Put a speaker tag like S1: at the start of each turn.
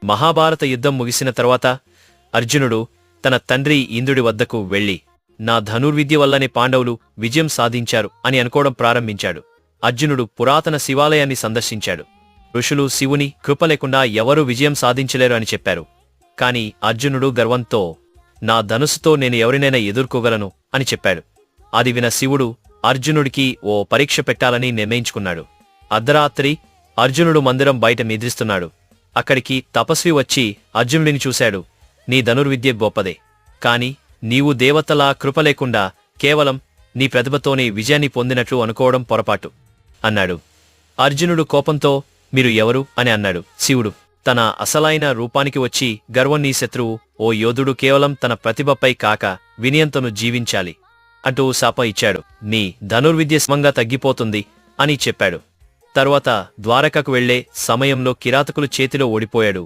S1: మహాభారత యుద్ధం ముగిసిన తర్వాత అర్జునుడు తన తండ్రి ఇంద్రుడి వద్దకు వెళ్లి నా ధనుర్విద్య వల్లనే పాండవులు విజయం సాధించారు అని అనుకోవడం ప్రారంభించాడు. అర్జునుడు పురాతన శివాలయాన్ని సందర్శించాడు. ఋషులు శివుని కృప లేకుండా ఎవరూ విజయం సాధించలేరు అని చెప్పారు. కాని అర్జునుడు గర్వంతో నా ధనుసుతో నేను ఎవరినైనా ఎదుర్కోగలను అని చెప్పాడు. అది విన శివుడు అర్జునుడికి ఓ పరీక్ష పెట్టాలని నిర్ణయించుకున్నాడు. అర్ధరాత్రి అర్జునుడు మందిరం బయట నిద్రిస్తున్నాడు. అక్కడికి తపస్వి వచ్చి అర్జునుడిని చూశాడు. నీ ధనుర్విద్య గొప్పదే, కాని నీవు దేవతలా కృప లేకుండా కేవలం నీ ప్రతిభతోనే విజయాన్ని పొందినట్లు అనుకోవడం పొరపాటు అన్నాడు. అర్జునుడు కోపంతో మీరు ఎవరు అని అన్నాడు. శివుడు తన అసలైన రూపానికి వచ్చి గర్వం నీ శత్రువు, ఓ యోధుడు కేవలం తన ప్రతిభపై కాక వినయంతోను జీవించాలి అంటూ శాపం ఇచ్చాడు. నీ ధనుర్విద్య సమంగా తగ్గిపోతుంది అని చెప్పాడు. తరువాత ద్వారకకు వెళ్లే సమయంలో కిరాతకులు చేతిలో ఓడిపోయాడు.